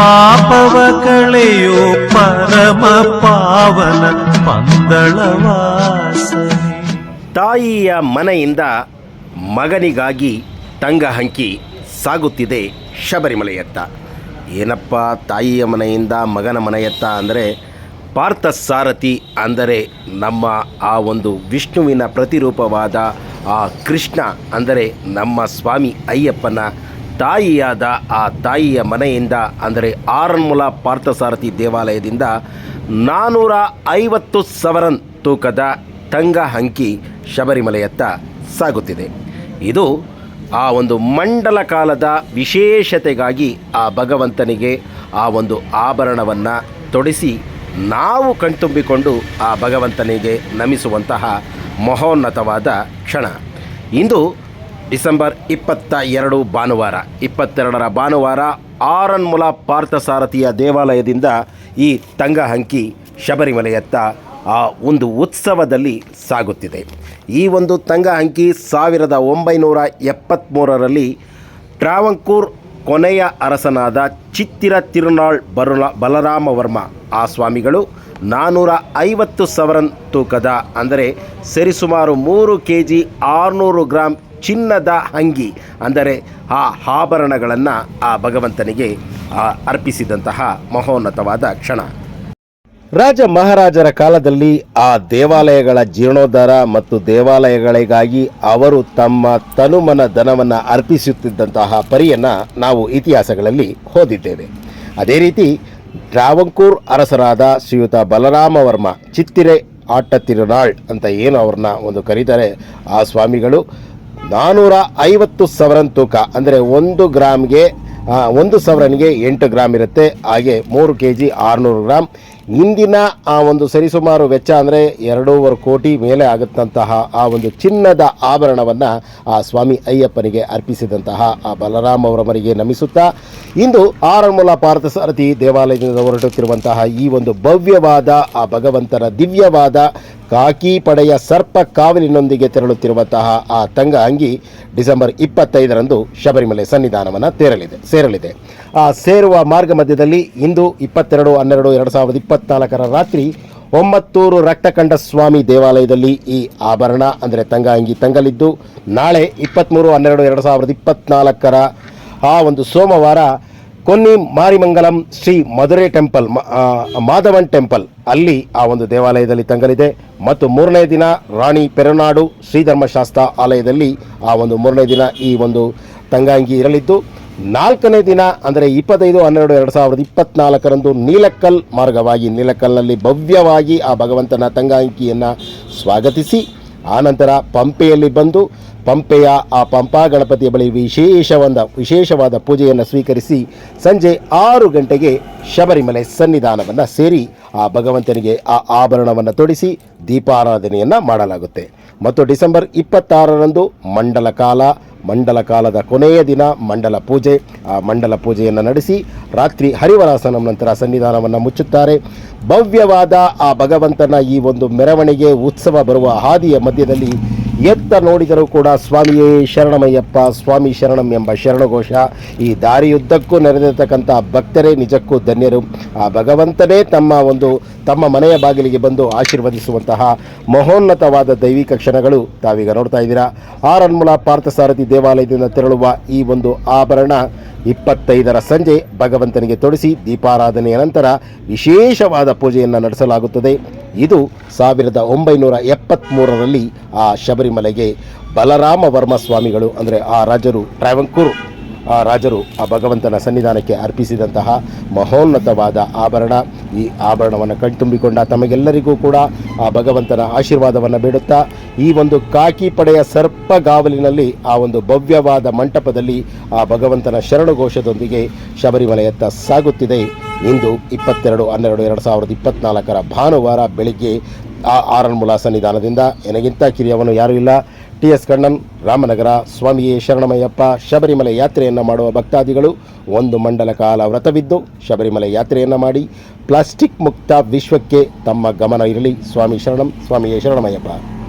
ಪಾಪವ ಕಳೆಯೋ ಪರಮ ಪಾವನ ಪಂದಳವಾಸನೆ. ತಾಯಿಯ ಮನೆಯಿಂದ ಮಗನಿಗಾಗಿ ತಂಗಹಂಕಿ ಸಾಗುತ್ತಿದೆ ಶಬರಿಮಲೆಯತ್ತ. ಏನಪ್ಪ ತಾಯಿಯ ಮನೆಯಿಂದ ಮಗನ ಮನೆಯತ್ತ ಅಂದರೆ, ಪಾರ್ಥಸಾರಥಿ ಅಂದರೆ ನಮ್ಮ ಆ ಒಂದು ವಿಷ್ಣುವಿನ ಪ್ರತಿರೂಪವಾದ ಆ ಕೃಷ್ಣ ಅಂದರೆ ನಮ್ಮ ಸ್ವಾಮಿ ಅಯ್ಯಪ್ಪನ ತಾಯಿಯಾದ ಆ ತಾಯಿಯ ಮನೆಯಿಂದ ಅಂದರೆ ಆರನ್ಮುಲ ಪಾರ್ಥಸಾರಥಿ ದೇವಾಲಯದಿಂದ 450 ಸವರನ್ ತೂಕದ ತಂಗಹಂಕಿ ಶಬರಿಮಲೆಯತ್ತ ಸಾಗುತ್ತಿದೆ. ಇದು ಆ ಒಂದು ಮಂಡಲ ಕಾಲದ ವಿಶೇಷತೆಗಾಗಿ ಆ ಭಗವಂತನಿಗೆ ಆ ಒಂದು ಆಭರಣವನ್ನು ತೊಡಿಸಿ ನಾವು ಕಣ್ತುಂಬಿಕೊಂಡು ಆ ಭಗವಂತನಿಗೆ ನಮಿಸುವಂತಹ ಮಹೋನ್ನತವಾದ ಕ್ಷಣ. ಇಂದು ಡಿಸೆಂಬರ್ 22 ಭಾನುವಾರ, 22ರ ಭಾನುವಾರ ಆರನ್ಮುಲ ಪಾರ್ಥಸಾರಥಿಯ ದೇವಾಲಯದಿಂದ ಈ ತಂಗಹಂಕಿ ಶಬರಿಮಲೆಯತ್ತ ಆ ಒಂದು ಉತ್ಸವದಲ್ಲಿ ಸಾಗುತ್ತಿದೆ. ಈ ಒಂದು ತಂಗಹಂಕಿ 1973ರಲ್ಲಿ ಟ್ರಾವಂಕೂರ್ ಕೊನೆಯ ಅರಸನಾದ ಚಿತ್ತಿರ ತಿರುನಾಳ್ ಬಲರಾಮವರ್ಮ ಆ ಸ್ವಾಮಿಗಳು 450 ಸವರನ್ ತೂಕದ ಅಂದರೆ ಸರಿಸುಮಾರು 3 kg 600 ಗ್ರಾಂ ಚಿನ್ನದ ಅಂಗಿ ಅಂದರೆ ಆ ಆಭರಣಗಳನ್ನು ಆ ಭಗವಂತನಿಗೆ ಅರ್ಪಿಸಿದಂತಹ ಮಹೋನ್ನತವಾದ ಕ್ಷಣ. ರಾಜ ಮಹಾರಾಜರ ಕಾಲದಲ್ಲಿ ಆ ದೇವಾಲಯಗಳ ಜೀರ್ಣೋದ್ಧಾರ ಮತ್ತು ದೇವಾಲಯಗಳಿಗಾಗಿ ಅವರು ತಮ್ಮ ತನುಮನ ಧನವನ್ನು ಅರ್ಪಿಸುತ್ತಿದ್ದಂತಹ ಪರಿಯನ್ನು ನಾವು ಇತಿಹಾಸಗಳಲ್ಲಿ ಓದಿದ್ದೇವೆ. ಅದೇ ರೀತಿ ಟ್ರಾವಂಕೂರ್ ಅರಸರಾದ ಶ್ರೀಯುತ ಬಲರಾಮವರ್ಮ ಚಿತ್ತಿರೆ ಆಟ ತಿರುನಾಳ್ ಅಂತ ಏನು ಅವ್ರನ್ನ ಒಂದು ಕರೀತಾರೆ, ಆ ಸ್ವಾಮಿಗಳು 450 ಸವರನ್ ತೂಕ ಅಂದರೆ 1 ಗ್ರಾಮ್ಗೆ 1 ಸವರನ್ಗೆ 8 ಗ್ರಾಮ್ ಇರುತ್ತೆ. ಹಾಗೆ 3 kg 600 ಗ್ರಾಮ್. ಇಂದಿನ ಆ ಒಂದು ಸರಿಸುಮಾರು ವೆಚ್ಚ ಅಂದರೆ 2.5 ಕೋಟಿ ಮೇಲೆ ಆಗುತ್ತಂತಹ ಆ ಒಂದು ಚಿನ್ನದ ಆಭರಣವನ್ನು ಆ ಸ್ವಾಮಿ ಅಯ್ಯಪ್ಪನಿಗೆ ಅರ್ಪಿಸಿದಂತಹ ಆ ಬಲರಾಮವರ್ಮರಿಗೆ ನಮಿಸುತ್ತಾ ಇಂದು ಆರನ್ಮುಲ ಪಾರ್ಥಸಾರಥಿ ದೇವಾಲಯದಿಂದ ಹೊರಟುತ್ತಿರುವಂತಹ ಈ ಒಂದು ಭವ್ಯವಾದ ಆ ಭಗವಂತನ ದಿವ್ಯವಾದ ಕಾಕಿ ಪಡೆಯ ಸರ್ಪ ಕಾವಲಿನೊಂದಿಗೆ ತೆರಳುತ್ತಿರುವಂತಹ ಆ ತಂಗಹಂಗಿ ಡಿಸೆಂಬರ್ 25ರಂದು ಶಬರಿಮಲೆ ಸನ್ನಿಧಾನವನ್ನು ಸೇರಲಿದೆ. ಆ ಸೇರುವ ಮಾರ್ಗ ಮಧ್ಯದಲ್ಲಿ ಇಂದು 22/12/2024 ರಾತ್ರಿ ಒಮ್ಮತ್ತೂರು ರಕ್ತಕಂಡ ಸ್ವಾಮಿ ದೇವಾಲಯದಲ್ಲಿ ಈ ಆಭರಣ ಅಂದರೆ ತಂಗಹಂಗಿ ತಂಗಲಿದ್ದು, ನಾಳೆ 23/12/2024 ಆ ಒಂದು ಸೋಮವಾರ ಕೊನ್ನಿ ಮಾರಿಮಂಗಲಂ ಶ್ರೀ ಮಧುರೈ ಟೆಂಪಲ್ ಮಾಧವನ್ ಟೆಂಪಲ್ ಅಲ್ಲಿ ಆ ಒಂದು ದೇವಾಲಯದಲ್ಲಿ ತಂಗಲಿದೆ. ಮತ್ತು 3ನೇ ದಿನ ರಾಣಿ ಪೆರುನಾಡು ಶ್ರೀಧರ್ಮಶಾಸ್ತ್ರ ಆಲಯದಲ್ಲಿ ಆ ಒಂದು 3ನೇ ದಿನ ಈ ಒಂದು ತಂಗಹಂಗಿ ಇರಲಿದ್ದು, 4ನೇ ದಿನ ಅಂದರೆ 25/12/2024 ನೀಲಕ್ಕಲ್ ಮಾರ್ಗವಾಗಿ ನೀಲಕ್ಕಲ್ನಲ್ಲಿ ಭವ್ಯವಾಗಿ ಆ ಭಗವಂತನ ತಂಗಹಂಕಿಯನ್ನು ಸ್ವಾಗತಿಸಿ ಆನಂತರ ಪಂಪೆಯಲ್ಲಿ ಬಂದು ಪಂಪೆಯ ಆ ಪಂಪಾ ಗಣಪತಿಯ ಬಳಿ ವಿಶೇಷವಾದ ಪೂಜೆಯನ್ನು ಸ್ವೀಕರಿಸಿ ಸಂಜೆ 6 ಗಂಟೆಗೆ ಶಬರಿಮಲೆ ಸನ್ನಿಧಾನವನ್ನು ಸೇರಿ ಆ ಭಗವಂತನಿಗೆ ಆ ಆಭರಣವನ್ನು ತೊಡಿಸಿ ದೀಪಾರಾಧನೆಯನ್ನು ಮಾಡಲಾಗುತ್ತೆ. ಮತ್ತು ಡಿಸೆಂಬರ್ 26ರಂದು ಮಂಡಲ ಕಾಲದ ಕೊನೆಯ ದಿನ ಮಂಡಲ ಪೂಜೆ. ಆ ಮಂಡಲ ಪೂಜೆಯನ್ನು ನಡೆಸಿ ರಾತ್ರಿ ಹರಿವರಾಸನ ನಂತರ ಸನ್ನಿಧಾನವನ್ನು ಮುಚ್ಚುತ್ತಾರೆ. ಭವ್ಯವಾದ ಆ ಭಗವಂತನ ಈ ಒಂದು ಮೆರವಣಿಗೆ ಉತ್ಸವ ಬರುವ ಹಾದಿಯ ಮಧ್ಯದಲ್ಲಿ ಎತ್ತ ನೋಡಿದರೂ ಕೂಡ ಸ್ವಾಮಿಯೇ ಶರಣಮಯ್ಯಪ್ಪ, ಸ್ವಾಮಿ ಶರಣಂ ಎಂಬ ಶರಣಘೋಷ. ಈ ದಾರಿಯುದ್ದಕ್ಕೂ ನೆರೆದಿರ್ತಕ್ಕಂಥ ಭಕ್ತರೇ ನಿಜಕ್ಕೂ ಧನ್ಯರು. ಆ ಭಗವಂತನೇ ತಮ್ಮ ಮನೆಯ ಬಾಗಿಲಿಗೆ ಬಂದು ಆಶೀರ್ವದಿಸುವಂತಹ ಮಹೋನ್ನತವಾದ ದೈವಿಕ ಕ್ಷಣಗಳು ತಾವೀಗ ನೋಡ್ತಾ ಇದ್ದೀರಾ. ಆರನ್ಮುಲ ಪಾರ್ಥಸಾರಥಿ ದೇವಾಲಯದಿಂದ ತೆರಳುವ ಈ ಒಂದು ಆಭರಣ 25ರ ಸಂಜೆ ಭಗವಂತನಿಗೆ ತೊಡಿಸಿ ದೀಪಾರಾಧನೆಯ ನಂತರ ವಿಶೇಷವಾದ ಪೂಜೆಯನ್ನು ನಡೆಸಲಾಗುತ್ತದೆ. ಇದು 1973ರಲ್ಲಿ ಆ ಶಬರಿಮಲೆಗೆ ಬಲರಾಮವರ್ಮ ಸ್ವಾಮಿಗಳು ಅಂದರೆ ಆ ರಾಜರು ಆ ಭಗವಂತನ ಸನ್ನಿಧಾನಕ್ಕೆ ಅರ್ಪಿಸಿದಂತಹ ಮಹೋನ್ನತವಾದ ಆಭರಣ. ಈ ಆಭರಣವನ್ನು ಕಣ್ತುಂಬಿಕೊಂಡ ತಮಗೆಲ್ಲರಿಗೂ ಕೂಡ ಆ ಭಗವಂತನ ಆಶೀರ್ವಾದವನ್ನು ಬೇಡುತ್ತಾ ಈ ಒಂದು ಕಾಕಿ ಪಡೆಯ ಸರ್ಪಗಾವಲಿನಲ್ಲಿ ಆ ಒಂದು ಭವ್ಯವಾದ ಮಂಟಪದಲ್ಲಿ ಆ ಭಗವಂತನ ಶರಣಘೋಷದೊಂದಿಗೆ ಶಬರಿಮಲೆಯತ್ತ ಸಾಗುತ್ತಿದೆ. ಇಂದು 22/12/2024 ಭಾನುವಾರ ಬೆಳಿಗ್ಗೆ ಆ ಆರನ್ಮುಲ ಸನ್ನಿಧಾನದಿಂದ ನನಗಿಂತ ಕಿರಿಯವನು ಯಾರೂ ಇಲ್ಲ. TS ಕಣ್ಣನ್, ರಾಮನಗರ. ಸ್ವಾಮಿಯೇ ಶರಣಮಯ್ಯಪ್ಪ. ಶಬರಿಮಲೆ ಯಾತ್ರೆಯನ್ನು ಮಾಡುವ ಭಕ್ತಾದಿಗಳು 1 ಮಂಡಲ ಕಾಲ ವ್ರತವಿದ್ದು ಶಬರಿಮಲೆ ಯಾತ್ರೆಯನ್ನು ಮಾಡಿ ಪ್ಲಾಸ್ಟಿಕ್ ಮುಕ್ತ ವಿಶ್ವಕ್ಕೆ ತಮ್ಮ ಗಮನ ಇರಲಿ. ಸ್ವಾಮಿ ಶರಣಂ. ಸ್ವಾಮಿಯೇ ಶರಣಮಯ್ಯಪ್ಪ.